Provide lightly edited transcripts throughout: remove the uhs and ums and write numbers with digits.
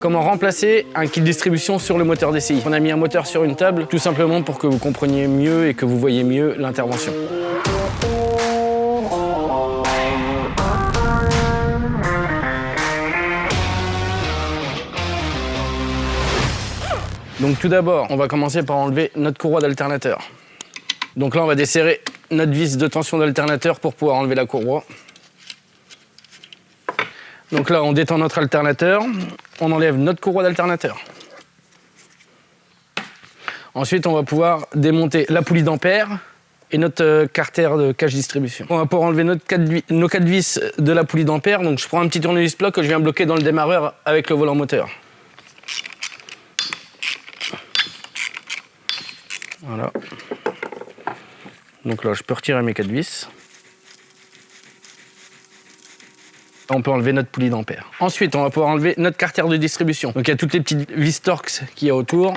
Comment remplacer un kit distribution sur le moteur DCI? On a mis un moteur sur une table, tout simplement pour que vous compreniez mieux et que vous voyez mieux l'intervention. Donc tout d'abord, on va commencer par enlever notre courroie d'alternateur. Donc là, on va desserrer notre vis de tension d'alternateur pour pouvoir enlever la courroie. Donc là, on détend notre alternateur, on enlève notre courroie d'alternateur. Ensuite, on va pouvoir démonter la poulie d'ampère et notre carter de cache distribution. On va pouvoir enlever nos 4 vis de la poulie d'ampère. Donc je prends un petit tournevis plat que je viens bloquer dans le démarreur avec le volant moteur. Voilà. Donc là, je peux retirer mes 4 vis. On peut enlever notre poulie d'ampère. Ensuite, on va pouvoir enlever notre carter de distribution. Donc il y a toutes les petites vis Torx qu'il y a autour.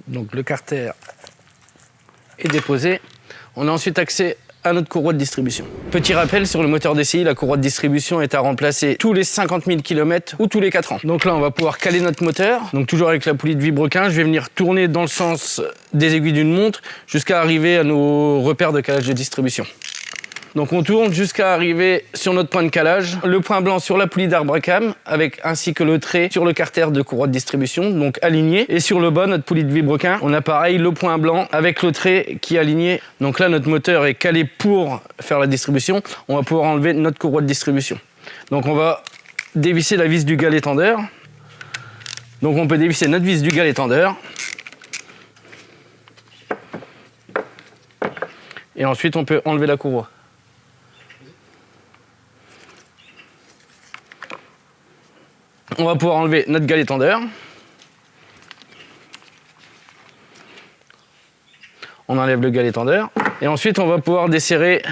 Donc le carter est déposé. On a ensuite accès à notre courroie de distribution. Petit rappel, sur le moteur DCI, la courroie de distribution est à remplacer tous les 50 000 km ou tous les 4 ans. Donc là, on va pouvoir caler notre moteur. Donc toujours avec la poulie de vibrequin, je vais venir tourner dans le sens des aiguilles d'une montre jusqu'à arriver à nos repères de calage de distribution. Donc on tourne jusqu'à arriver sur notre point de calage, le point blanc sur la poulie d'arbre à cam, ainsi que le trait sur le carter de courroie de distribution, donc aligné. Et sur le bas, notre poulie de vibrequin, on a pareil le point blanc avec le trait qui est aligné. Donc là, notre moteur est calé pour faire la distribution. On va pouvoir enlever notre courroie de distribution. Donc on va dévisser la vis du galet tendeur. Donc on peut dévisser notre vis du galet tendeur. Et ensuite, on peut enlever la courroie. On va pouvoir enlever notre galet tendeur. On enlève le galet tendeur. Et ensuite, on va pouvoir desserrer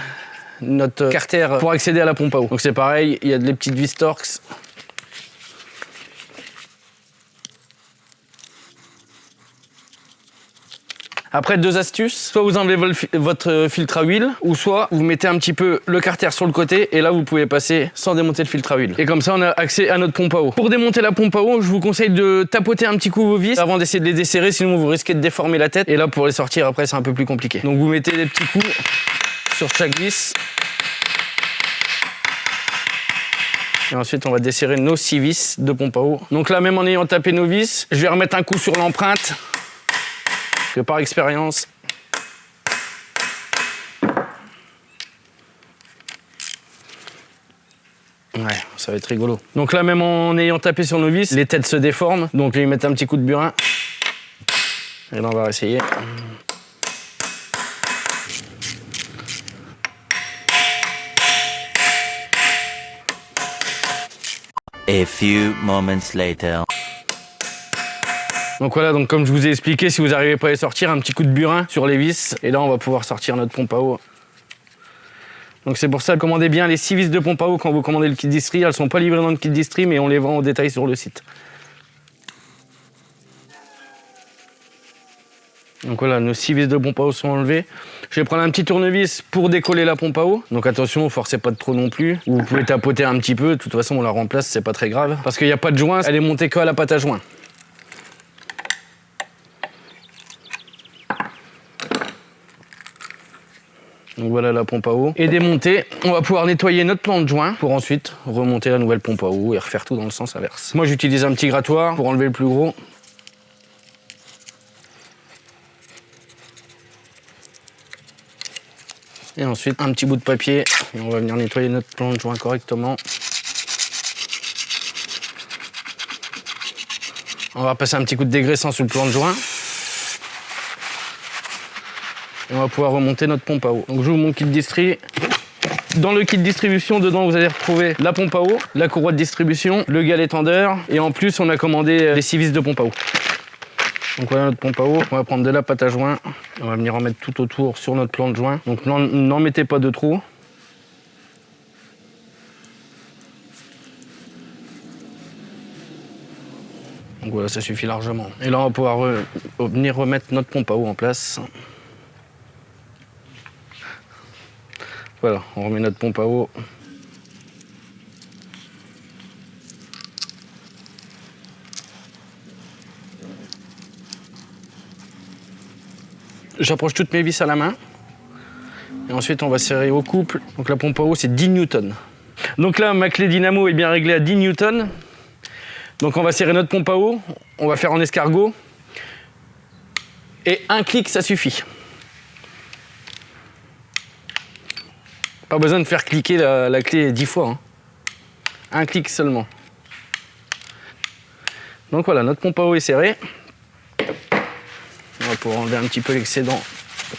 notre carter pour accéder à la pompe à eau. Donc c'est pareil, il y a des petites vis Torx. Après, 2 astuces, soit vous enlevez votre filtre à huile, ou soit vous mettez un petit peu le carter sur le côté, et là vous pouvez passer sans démonter le filtre à huile. Et comme ça, on a accès à notre pompe à eau. Pour démonter la pompe à eau, je vous conseille de tapoter un petit coup vos vis avant d'essayer de les desserrer, sinon vous risquez de déformer la tête. Et là, pour les sortir après, c'est un peu plus compliqué. Donc vous mettez des petits coups sur chaque vis. Et ensuite, on va desserrer nos 6 vis de pompe à eau. Donc là, même en ayant tapé nos vis, je vais remettre un coup sur l'empreinte. Que par expérience, ouais, ça va être rigolo. Donc là, même en ayant tapé sur nos vis, les têtes se déforment. Donc je vais y mettre un petit coup de burin. Et là, on va essayer. A few moments later. Donc voilà, donc comme je vous ai expliqué, si vous n'arrivez pas à les sortir, un petit coup de burin sur les vis. Et là, on va pouvoir sortir notre pompe à eau. Donc c'est pour ça, commandez bien les 6 vis de pompe à eau quand vous commandez le kit distri. Elles ne sont pas livrées dans le kit distri, mais on les vend au détail sur le site. Donc voilà, nos 6 vis de pompe à eau sont enlevées. Je vais prendre un petit tournevis pour décoller la pompe à eau. Donc attention, ne forcez pas de trop non plus. Vous pouvez tapoter un petit peu. De toute façon, on la remplace, c'est pas très grave. Parce qu'il n'y a pas de joint, elle est montée que à la pâte à joint. Donc voilà la pompe à eau. Et démontée, on va pouvoir nettoyer notre plan de joint pour ensuite remonter la nouvelle pompe à eau et refaire tout dans le sens inverse. Moi, j'utilise un petit grattoir pour enlever le plus gros. Et ensuite, un petit bout de papier. Et on va venir nettoyer notre plan de joint correctement. On va passer un petit coup de dégraissant sur le plan de joint. Et on va pouvoir remonter notre pompe à eau. Donc j'ouvre mon kit distri. Dans le kit distribution, dedans, vous allez retrouver la pompe à eau, la courroie de distribution, le galet tendeur. Et en plus, on a commandé les 6 vis de pompe à eau. Donc voilà notre pompe à eau. On va prendre de la pâte à joint. On va venir en mettre tout autour sur notre plan de joint. Donc n'en mettez pas de trop. Donc voilà, ça suffit largement. Et là, on va pouvoir venir remettre notre pompe à eau en place. Voilà, on remet notre pompe à eau. J'approche toutes mes vis à la main. Et ensuite, on va serrer au couple. Donc la pompe à eau, c'est 10 newtons. Donc là, ma clé dynamo est bien réglée à 10 newtons. Donc on va serrer notre pompe à eau. On va faire en escargot. Et un clic, ça suffit. Pas besoin de faire cliquer la clé 10 fois. Hein. Un clic seulement. Donc voilà, notre pompe à eau est serrée. On va pouvoir enlever un petit peu l'excédent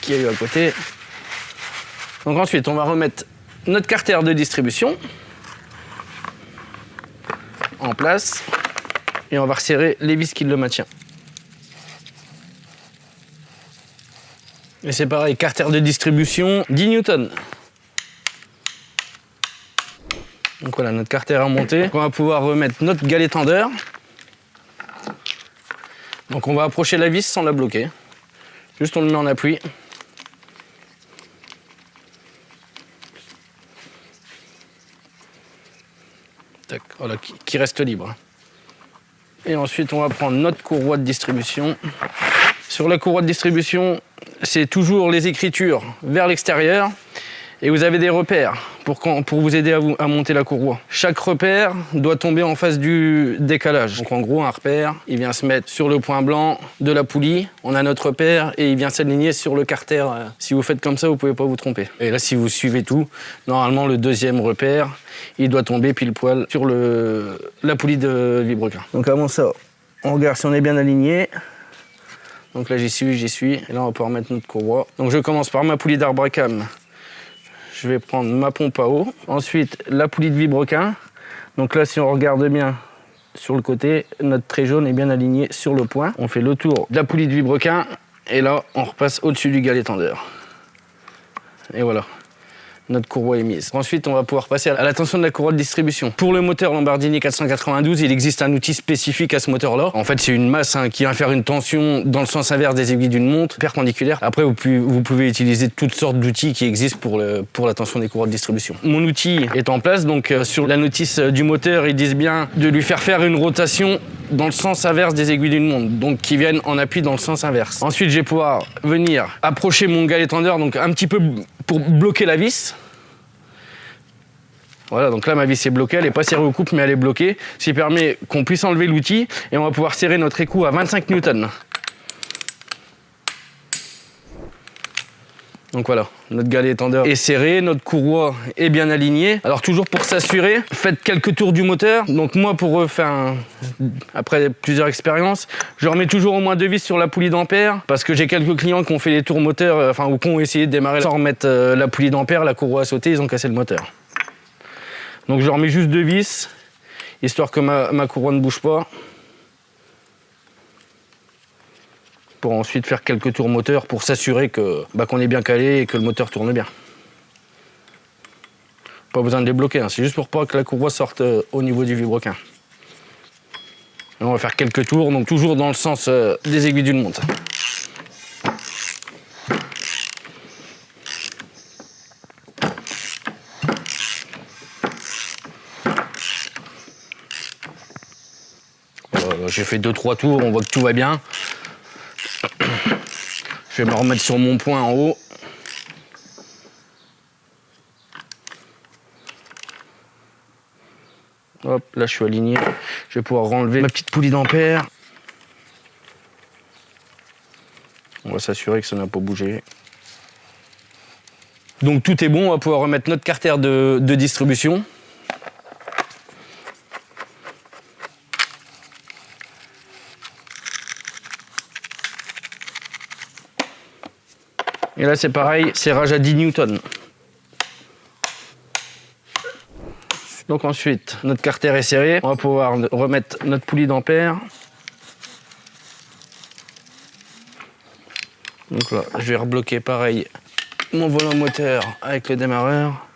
qu'il y a eu à côté. Donc ensuite, on va remettre notre carter de distribution en place. Et on va resserrer les vis qui le maintiennent. Et c'est pareil, carter de distribution, 10 newtons. Donc voilà, notre carter a monté. On va pouvoir remettre notre galet tendeur. Donc on va approcher la vis sans la bloquer. Juste on le met en appui. Tac, voilà, qui reste libre. Et ensuite on va prendre notre courroie de distribution. Sur la courroie de distribution, c'est toujours les écritures vers l'extérieur. Et vous avez des repères pour vous aider à monter la courroie. Chaque repère doit tomber en face du décalage. Donc en gros, un repère, il vient se mettre sur le point blanc de la poulie. On a notre repère et il vient s'aligner sur le carter. Si vous faites comme ça, vous ne pouvez pas vous tromper. Et là, si vous suivez tout, normalement, le deuxième repère, il doit tomber pile poil sur la poulie de vibrequin. Donc avant ça, on regarde si on est bien aligné. Donc là, j'y suis. Et là, on va pouvoir mettre notre courroie. Donc je commence par ma poulie d'arbre à cam. Je vais prendre ma pompe à eau. Ensuite, la poulie de vibrequin. Donc là, si on regarde bien sur le côté, notre trait jaune est bien aligné sur le point. On fait le tour de la poulie de vibrequin. Et là, on repasse au-dessus du galet tendeur. Et voilà. Notre courroie est mise. Ensuite, on va pouvoir passer à la tension de la courroie de distribution. Pour le moteur Lamborghini 492, il existe un outil spécifique à ce moteur-là. En fait, c'est une masse qui va faire une tension dans le sens inverse des aiguilles d'une montre perpendiculaire. Après, vous pouvez utiliser toutes sortes d'outils qui existent pour la tension des courroies de distribution. Mon outil est en place, donc sur la notice du moteur, ils disent bien de lui faire une rotation dans le sens inverse des aiguilles d'une montre, donc qui viennent en appui dans le sens inverse. Ensuite, je vais pouvoir venir approcher mon galet tendeur, donc un petit peu pour bloquer la vis. Voilà, donc là ma vis est bloquée, elle n'est pas serrée au couple mais elle est bloquée, ce qui permet qu'on puisse enlever l'outil et on va pouvoir serrer notre écrou à 25 newtons. Donc voilà, notre galet tendeur est serré, notre courroie est bien alignée. Alors toujours pour s'assurer, faites quelques tours du moteur. Donc moi pour refaire, après plusieurs expériences, je remets toujours au moins 2 vis sur la poulie d'ampère parce que j'ai quelques clients qui ont fait les tours moteur, ou qui ont essayé de démarrer sans remettre la poulie d'ampère, la courroie a sauté, ils ont cassé le moteur. Donc je remets juste 2 vis, histoire que ma courroie ne bouge pas. Pour ensuite faire quelques tours moteur pour s'assurer qu'on est bien calé et que le moteur tourne bien. Pas besoin de les bloquer, hein. C'est juste pour pas que la courroie sorte au niveau du vibrequin. Et on va faire quelques tours, donc toujours dans le sens des aiguilles d'une montre. J'ai fait 2-3 tours, on voit que tout va bien. Je vais me remettre sur mon point en haut. Hop, là je suis aligné. Je vais pouvoir enlever ma petite poulie d'ampère. On va s'assurer que ça n'a pas bougé. Donc tout est bon, on va pouvoir remettre notre carter de distribution. Et là c'est pareil, serrage à 10 newtons. Donc ensuite, notre carter est serré. On va pouvoir remettre notre poulie d'ampère. Donc là, je vais rebloquer pareil mon volant moteur avec le démarreur.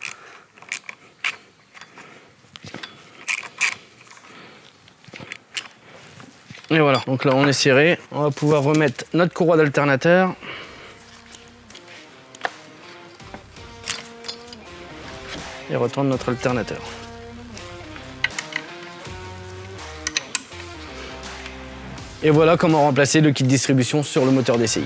Et voilà, donc là on est serré. On va pouvoir remettre notre courroie d'alternateur. et retourne notre alternateur. Et voilà comment remplacer le kit distribution sur le moteur DCI.